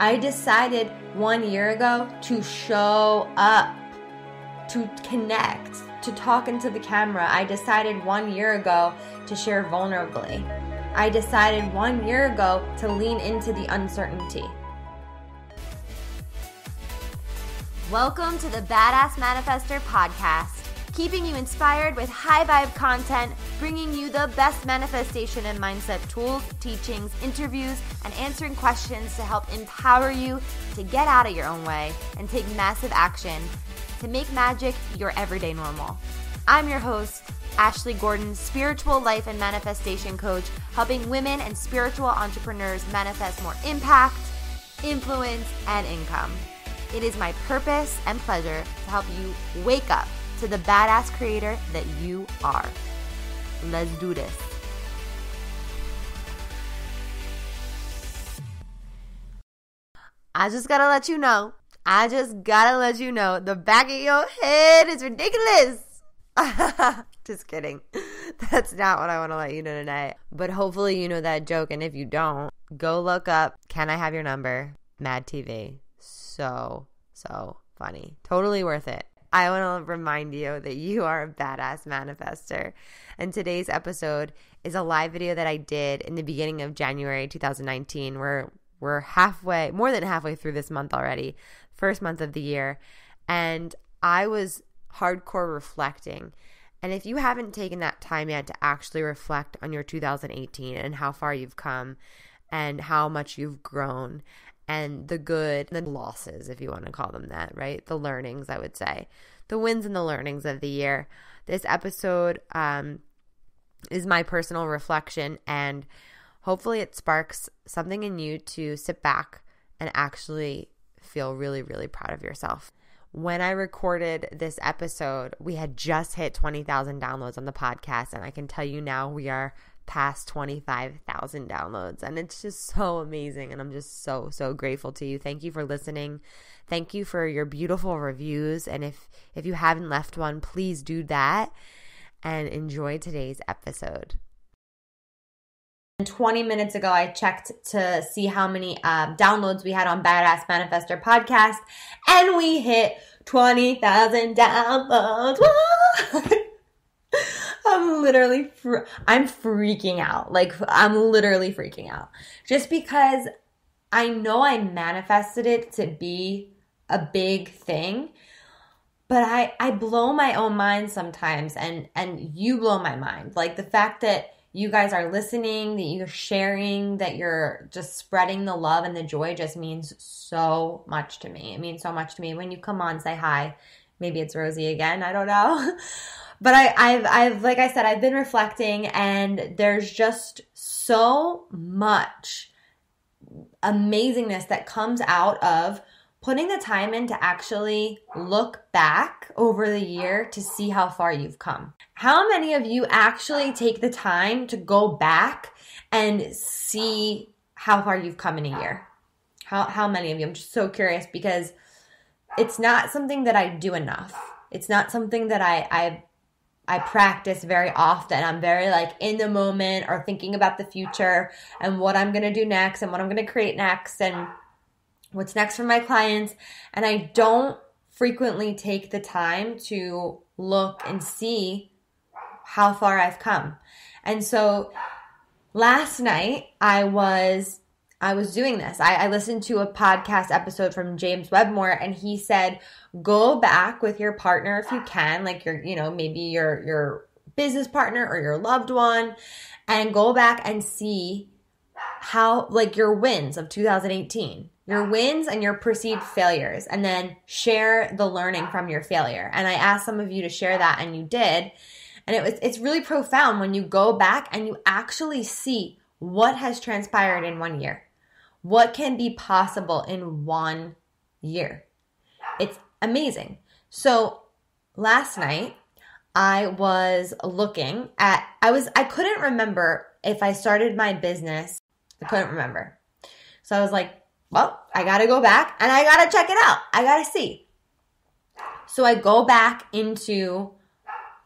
I decided 1 year ago to show up, to connect, to talk into the camera. I decided 1 year ago to share vulnerably. I decided 1 year ago to lean into the uncertainty. Welcome to the Badass Manifester podcast, keeping you inspired with high vibe content, bringing you the best manifestation and mindset tools, teachings, interviews, and answering questions to help empower you to get out of your own way and take massive action to make magic your everyday normal. I'm your host, Ashley Gordon, spiritual life and manifestation coach, helping women and spiritual entrepreneurs manifest more impact, influence, and income. It is my purpose and pleasure to help you wake up to the badass creator that you are. Let's do this. I just gotta let you know, the back of your head is ridiculous. Just kidding. That's not what I want to let you know tonight. But hopefully you know that joke, and if you don't, go look up Can I Have Your Number? Mad TV. So funny. Totally worth it. I want to remind you that you are a badass manifester. And today's episode is a live video that I did in the beginning of January 2019. We're more than halfway through this month already, first month of the year. And I was hardcore reflecting. And if you haven't taken that time yet to actually reflect on your 2018 and how far you've come and how much you've grown and the good, the losses, if you want to call them that, right? The learnings, I would say. The wins and the learnings of the year. This episode is my personal reflection, and hopefully it sparks something in you to sit back and actually feel really, really proud of yourself. When I recorded this episode, we had just hit 20,000 downloads on the podcast, and I can tell you now we are past 25,000 downloads, and it's just so amazing, and I'm just so grateful to you. Thank you for listening. Thank you for your beautiful reviews, and if you haven't left one, please do that and enjoy today's episode. 20 minutes ago, I checked to see how many downloads we had on Badass Manifester podcast, and we hit 20,000 downloads. I'm freaking out. I'm literally freaking out. Just because I know I manifested it to be a big thing, but I blow my own mind sometimes, and you blow my mind. Like the fact that you guys are listening, that you're sharing, that you're just spreading the love and the joy just means so much to me. It means so much to me. When you come on, say hi. Maybe it's Rosie again. I don't know. But I've like I said, I've been reflecting, and there's just so much amazingness that comes out of putting the time in to actually look back over the year to see how far you've come. How many of you actually take the time to go back and see how far you've come in a year? How many of you? I'm just so curious, because it's not something that I do enough. It's not something that I practice very often. I'm very in the moment, or thinking about the future and what I'm going to do next and what I'm going to create next and what's next for my clients. And I don't frequently take the time to look and see how far I've come. And so last night I was doing this. I listened to a podcast episode from James Wedmore, and he said, go back with your partner if you can, maybe your business partner or your loved one, and go back and see how, your wins of 2018, your wins and your perceived failures, and then share the learning from your failure. And I asked some of you to share that, and you did. And it's really profound when you go back and you actually see what has transpired in 1 year. What can be possible in 1 year? It's amazing. So last night I was looking at, I couldn't remember if I started my business. I couldn't remember. So I was like, well, I got to go back and I got to check it out. I got to see. So I go back into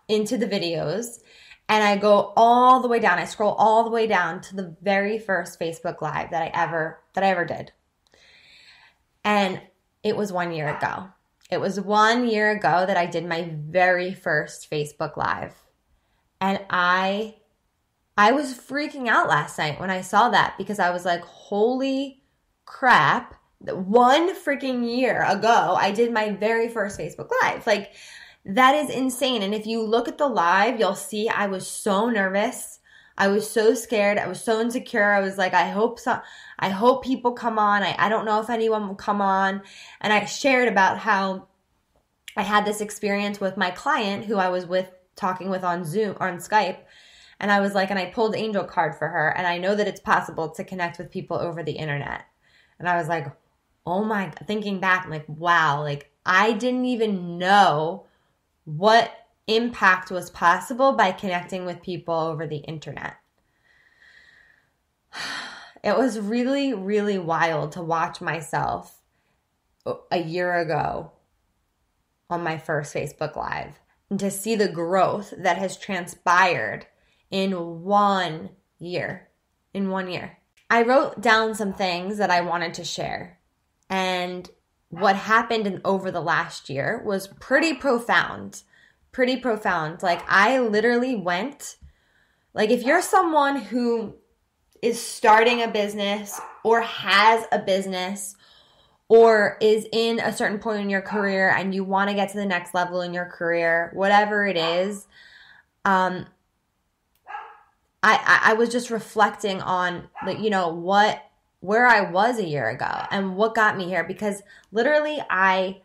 the videos, and I go all the way down. I scroll all the way down to the very first Facebook Live that I ever did. And it was 1 year ago. It was 1 year ago that I did my very first Facebook Live. And I was freaking out last night when I saw that, because I was like, holy crap. 1 freaking year ago, I did my very first Facebook Live. Like, that is insane. And if you look at the live, you'll see I was so nervous. I was so scared. I was so insecure. I was like, I hope people come on. I don't know if anyone will come on. And I shared about how I had this experience with my client who I was talking with on Zoom or on Skype. And I was like, and I pulled Angel card for her. And I know that it's possible to connect with people over the internet. And I was like, oh my, thinking back, I'm like, wow, like I didn't even know what impact was possible by connecting with people over the internet. It was really, really wild to watch myself a year ago on my first Facebook Live and to see the growth that has transpired in 1 year. In 1 year. I wrote down some things that I wanted to share. And what happened over the last year was pretty profound. Pretty profound. Like, I literally went, like, if you're someone who is starting a business or has a business or is in a certain point in your career and you want to get to the next level in your career, whatever it is, I was just reflecting on, like, you know, where I was a year ago and what got me here, because literally I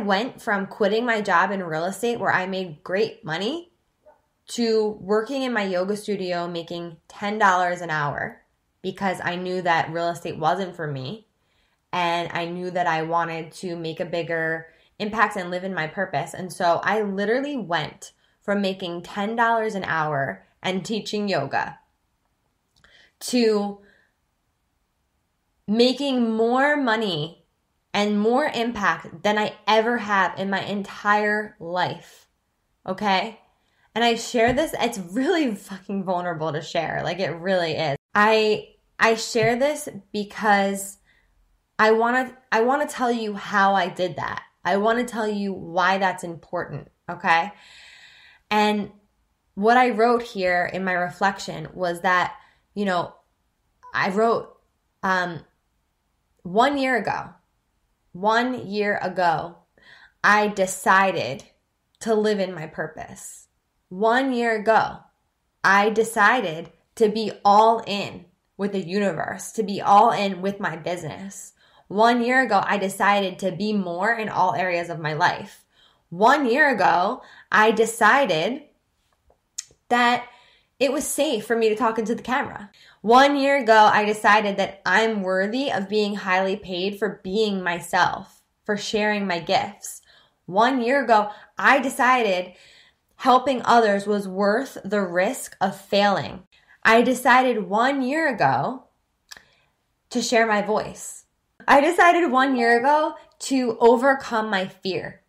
went from quitting my job in real estate where I made great money to working in my yoga studio making $10 an hour because I knew that real estate wasn't for me, and I knew that I wanted to make a bigger impact and live in my purpose. And so I literally went from making $10 an hour and teaching yoga to making more money and more impact than I ever have in my entire life. Okay? And I share this, it's really fucking vulnerable to share. Like, it really is. I share this because I want to tell you how I did that. I want to tell you why that's important, okay? And what I wrote here in my reflection was that, you know, I wrote 1 year ago, I decided to live in my purpose. 1 year ago, I decided to be all in with the universe, to be all in with my business. 1 year ago, I decided to be more in all areas of my life. 1 year ago, I decided that it was safe for me to talk into the camera. 1 year ago, I decided that I'm worthy of being highly paid for being myself, for sharing my gifts. 1 year ago, I decided helping others was worth the risk of failing. I decided 1 year ago to share my voice. I decided 1 year ago to overcome my fear.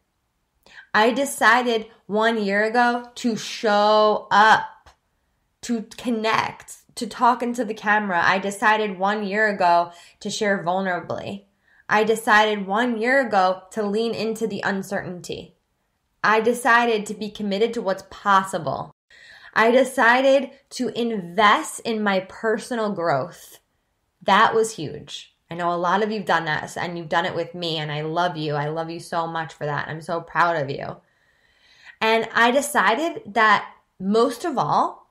I decided 1 year ago to show up, to connect, to talk into the camera. I decided 1 year ago to share vulnerably. I decided 1 year ago to lean into the uncertainty. I decided to be committed to what's possible. I decided to invest in my personal growth. That was huge. I know a lot of you've done that, and you've done it with me, and I love you. I love you so much for that. I'm so proud of you. And I decided that most of all,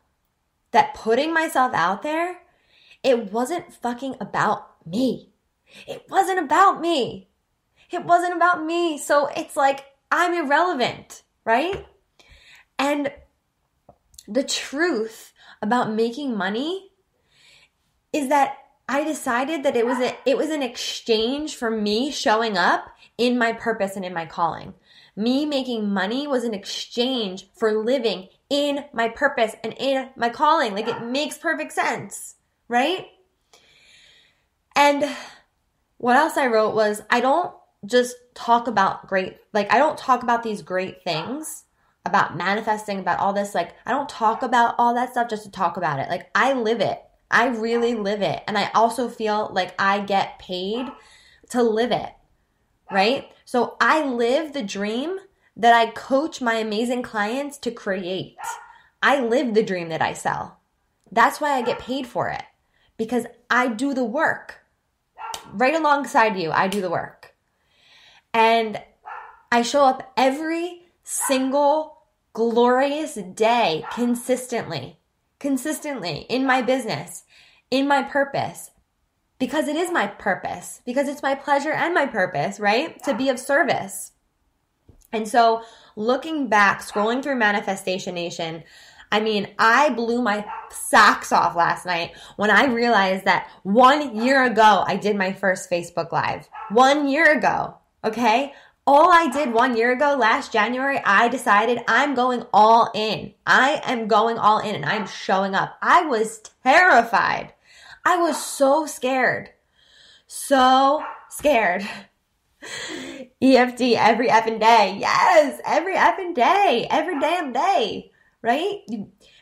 that putting myself out there, it wasn't fucking about me. It wasn't about me. It wasn't about me. So it's like, I'm irrelevant, right? And the truth about making money is that I decided that it was an exchange for me showing up in my purpose and in my calling. Me making money was an exchange for living in my purpose and in my calling. Like, it makes perfect sense, right? And what else I wrote was, I don't just talk about I don't talk about these great things, about manifesting, about all this. Like, I don't talk about all that stuff just to talk about it. Like, I live it. I really live it. And I also feel like I get paid to live it, right? So I live the dream that I coach my amazing clients to create. I live the dream that I sell. That's why I get paid for it, because I do the work. Right alongside you, I do the work. And I show up every single glorious day consistently in my business, in my purpose, because it is my purpose, because it's my pleasure and my purpose, right? To be of service. And so looking back, scrolling through Manifestation Nation, I mean, I blew my socks off last night when I realized that 1 year ago, I did my first Facebook Live. 1 year ago, okay? All I did 1 year ago, last January, I decided I'm going all in. I am going all in and I'm showing up. I was terrified. I was so scared. So scared. EFT every effing day. Yes, every effing day. Every damn day. Right?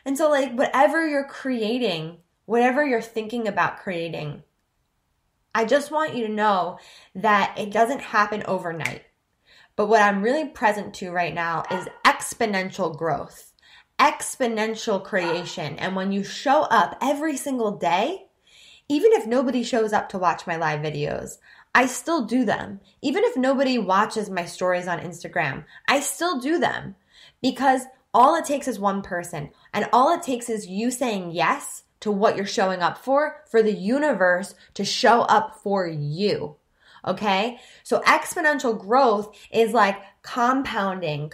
And so like whatever you're creating, whatever you're thinking about creating, I just want you to know that it doesn't happen overnight. But what I'm really present to right now is exponential growth, exponential creation. And when you show up every single day, even if nobody shows up to watch my live videos, I still do them. Even if nobody watches my stories on Instagram, I still do them, because all it takes is one person, and all it takes is you saying yes to what you're showing up for the universe to show up for you. Okay? So exponential growth is like compounding.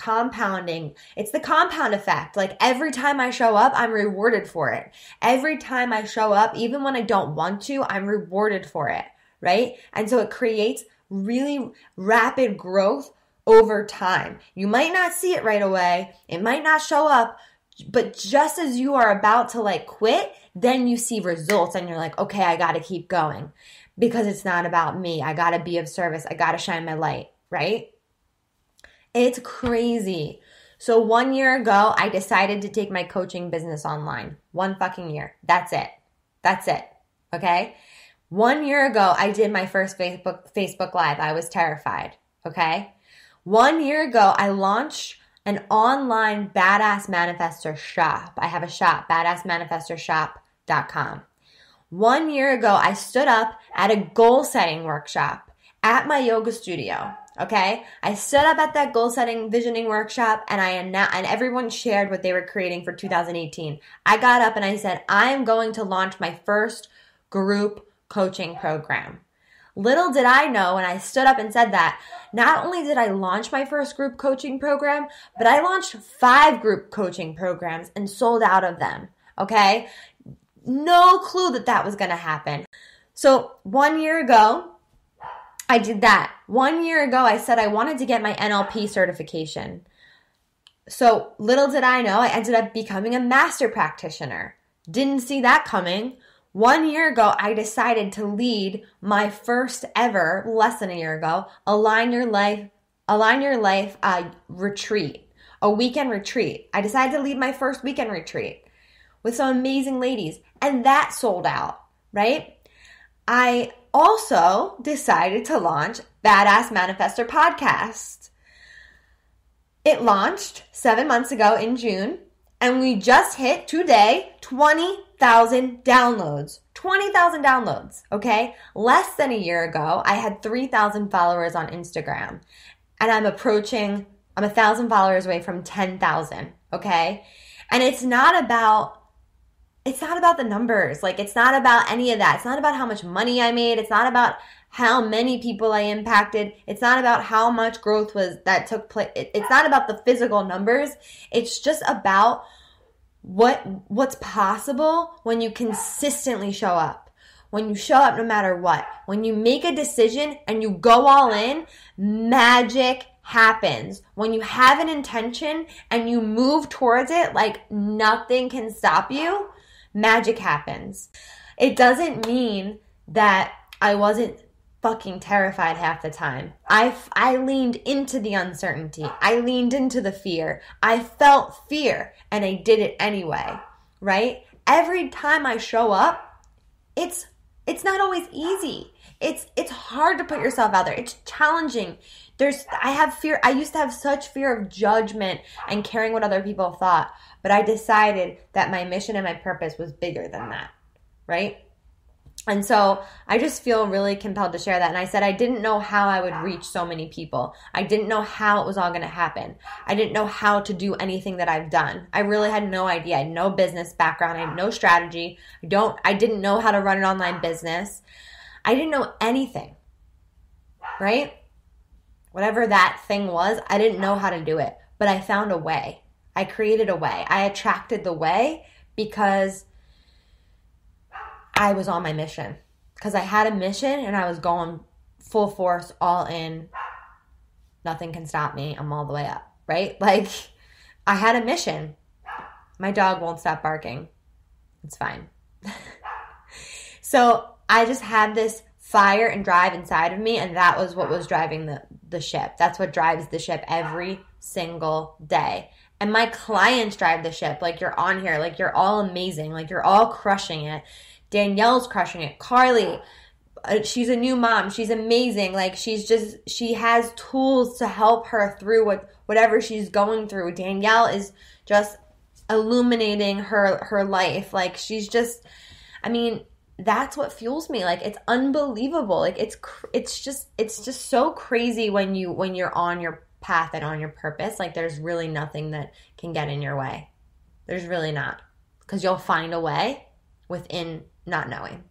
It's the compound effect. Like every time I show up, I'm rewarded for it. Every time I show up, even when I don't want to, I'm rewarded for it, right? And so it creates really rapid growth over time. You might not see it right away. It might not show up, but just as you are about to like quit, then you see results and you're like, okay, I got to keep going because it's not about me. I got to be of service. I got to shine my light, right? It's crazy. So 1 year ago, I decided to take my coaching business online. 1 fucking year. That's it. Okay? 1 year ago, I did my first Facebook Live. I was terrified. Okay? 1 year ago, I launched an online badass manifestor shop. I have a shop, badassmanifestorshop.com. 1 year ago, I stood up at a goal setting workshop at my yoga studio. Okay, I stood up at that goal setting visioning workshop, and and everyone shared what they were creating for 2018. I got up and I said, I am going to launch my first group coaching program. Little did I know when I stood up and said that, not only did I launch my first group coaching program, but I launched 5 group coaching programs and sold out of them. Okay, no clue that was going to happen. So 1 year ago, I did that. 1 year ago, I said I wanted to get my NLP certification. So little did I know, I ended up becoming a master practitioner. Didn't see that coming. 1 year ago, I decided to lead my first ever, less than a year ago, Align Your Life retreat, a weekend retreat. I decided to lead my first weekend retreat with some amazing ladies, and that sold out, right? I also decided to launch Badass Manifestor Podcast. It launched 7 months ago in June, and we just hit today 20,000 downloads. 20,000 downloads, okay? Less than a year ago, I had 3,000 followers on Instagram, and I'm 1,000 followers away from 10,000, okay? And it's not about the numbers. Like, it's not about any of that. It's not about how much money I made. It's not about how many people I impacted. It's not about how much growth that took place. It's not about the physical numbers. It's just about what's possible when you consistently show up. When you show up no matter what. When you make a decision and you go all in, magic happens. When you have an intention and you move towards it like nothing can stop you, magic happens. It doesn't mean that I wasn't fucking terrified half the time. I leaned into the uncertainty. I leaned into the fear. I felt fear and I did it anyway, right? Every time I show up, it's not always easy. it's hard to put yourself out there. It's challenging. I have fear. I used to have such fear of judgment and caring what other people thought, but I decided that my mission and my purpose was bigger than that, right? And so I just feel really compelled to share that. And I said I didn't know how I would reach so many people. I didn't know how it was all going to happen. I didn't know how to do anything that I've done. I really had no idea. I had no business background. I had no strategy. I didn't know how to run an online business. I didn't know anything, right? Whatever that thing was, I didn't know how to do it. But I found a way. I created a way. I attracted the way because I was on my mission, because I had a mission and I was going full force, all in. Nothing can stop me. I'm all the way up, right? Like, I had a mission. My dog won't stop barking. It's fine. So I just had this fire and drive inside of me, and that was what was driving the ship. That's what drives the ship every single day. And my clients drive the ship. Like, you're on here. Like, you're all amazing. Like, you're all crushing it. Danielle's crushing it. Carly, she's a new mom. She's amazing. Like, she has tools to help her through whatever she's going through. Danielle is just illuminating her life. Like, she's just, I mean, that's what fuels me. Like, it's unbelievable. Like, it's just so crazy when you're on your path and on your purpose. Like, there's really nothing that can get in your way. There's really not, because you'll find a way within not knowing.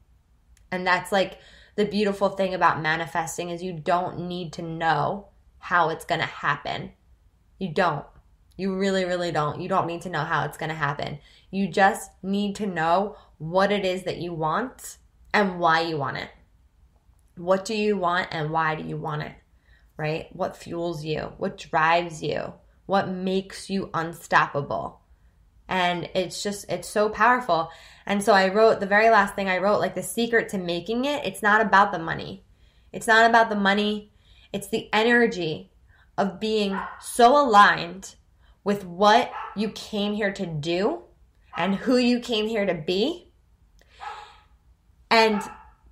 And that's like the beautiful thing about manifesting, is you don't need to know how it's going to happen. You don't. You really, really don't. You don't need to know how it's going to happen. You just need to know what it is that you want and why you want it. What do you want and why do you want it, right? What fuels you? What drives you? What makes you unstoppable? And it's so powerful. And so I wrote, the very last thing I wrote, like, the secret to making it, it's not about the money. It's not about the money. It's the energy of being so aligned with what you came here to do and who you came here to be, and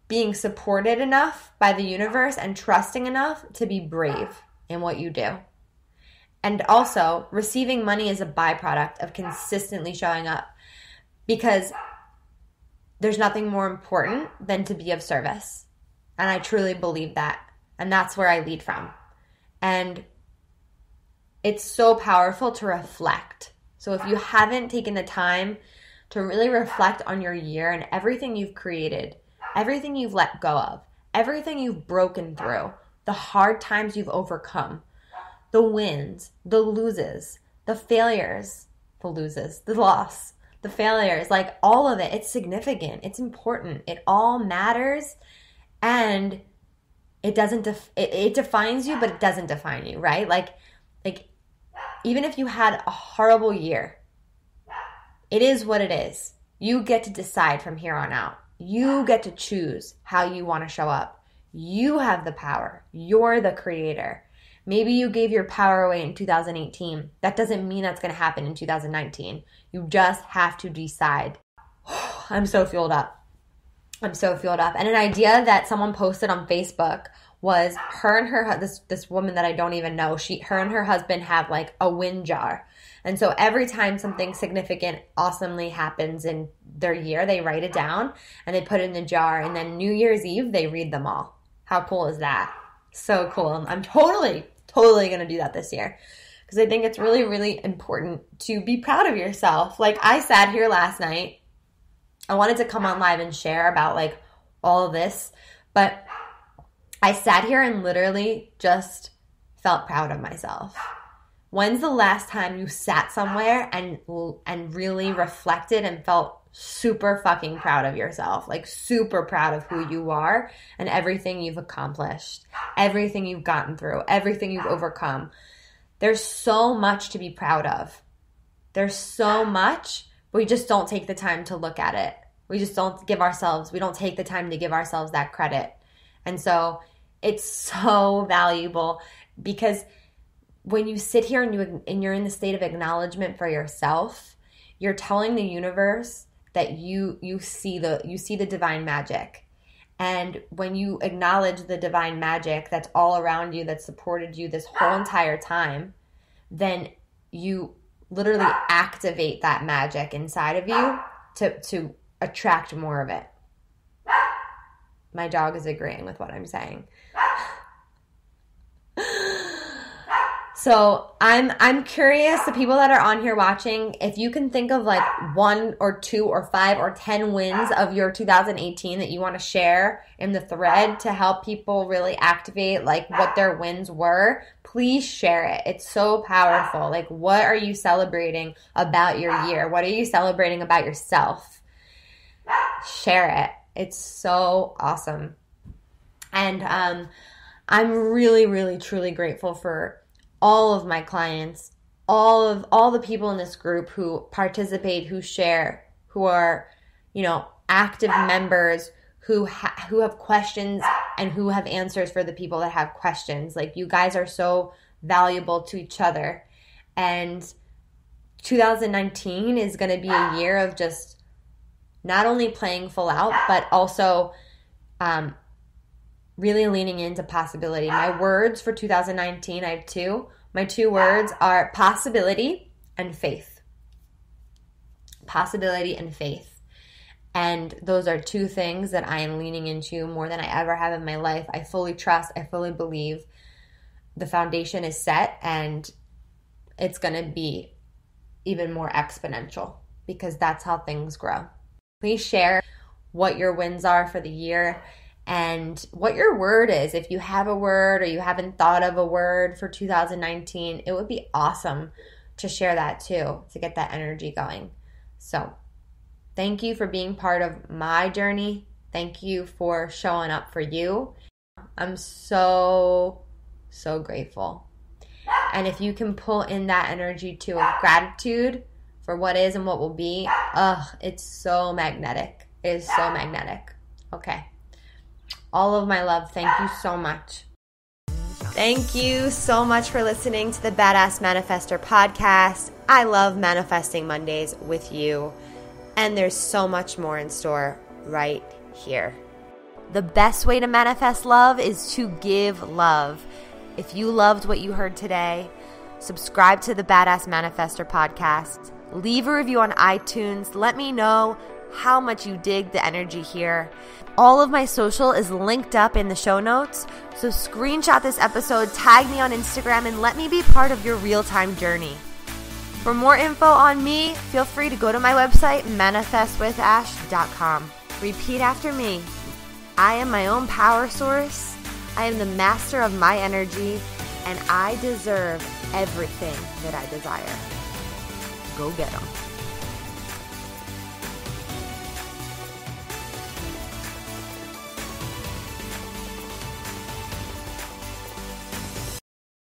being supported enough by the universe and trusting enough to be brave in what you do. And also, receiving money is a byproduct of consistently showing up, because there's nothing more important than to be of service. And I truly believe that. And that's where I lead from. And it's so powerful to reflect. So if you haven't taken the time to really reflect on your year and everything you've created, everything you've let go of, everything you've broken through, the hard times you've overcome, the wins, the loses, the failures, the loss, the failures, like all of it, it's significant. It's important. It all matters. And it doesn't, it defines you, but it doesn't define you, right? Like even if you had a horrible year, it is what it is. You get to decide from here on out. You get to choose how you want to show up. You have the power. You're the creator. Maybe you gave your power away in 2018. That doesn't mean that's going to happen in 2019. You just have to decide. I'm so fueled up. And an idea that someone posted on Facebook was her and her, this woman that I don't even know, her and her husband have like a win jar. And so every time something significant, awesomely happens in their year, they write it down and they put it in the jar. And then New Year's Eve, they read them all. How cool is that? So cool. I'm totally going to do that this year, because I think it's really, really important to be proud of yourself. Like, I sat here last night. I wanted to come on live and share about like all of this, but I sat here and literally just felt proud of myself. When's the last time you sat somewhere and really reflected and felt super fucking proud of yourself? Like, super proud of who you are and everything you've accomplished, everything you've gotten through, everything you've overcome. There's so much to be proud of. There's so much, but we just don't take the time to look at it. We don't take the time to give ourselves that credit. And so it's so valuable, because when you sit here and you're in the state of acknowledgement for yourself, you're telling the universe that you see the divine magic. And when you acknowledge the divine magic that's all around you, that supported you this whole entire time, then you literally activate that magic inside of you to attract more of it. My dog is agreeing with what I'm saying. So I'm curious, the people that are on here watching, if you can think of like 1 or 2 or 5 or 10 wins of your 2018 that you want to share in the thread to help people really activate like what their wins were, please share it. It's so powerful. Like, what are you celebrating about your year? What are you celebrating about yourself? Share it. It's so awesome. And I'm really, really, truly grateful for all of my clients, all the people in this group who participate, who share, who are, active members, who have questions and who have answers for the people that have questions. Like, you guys are so valuable to each other. And 2019 is going to be a year of just not only playing full out, but also really leaning into possibility. My words for 2019, I have 2. My 2 words are possibility and faith. Possibility and faith. And those are 2 things that I am leaning into more than I ever have in my life. I fully trust, I fully believe the foundation is set, and it's going to be even more exponential because that's how things grow. Please share what your wins are for the year and what your word is. If you have a word or you haven't thought of a word for 2019, it would be awesome to share that too, to get that energy going. So thank you for being part of my journey. Thank you for showing up for you. I'm so, so grateful. And if you can pull in that energy too of gratitude for what is and what will be, it's so magnetic. It is so magnetic. Okay. All of my love. Thank you so much. Thank you so much for listening to the Badass Manifestor podcast. I love manifesting Mondays with you, and there's so much more in store right here. The best way to manifest love is to give love. If you loved what you heard today, subscribe to the Badass Manifestor podcast. Leave a review on iTunes. Let me know how much you dig the energy here. All of my social is linked up in the show notes, so screenshot this episode, tag me on Instagram, and let me be part of your real-time journey. For more info on me, feel free to go to my website, manifestwithash.com. Repeat after me. I am my own power source. I am the master of my energy, and I deserve everything that I desire. Go get them.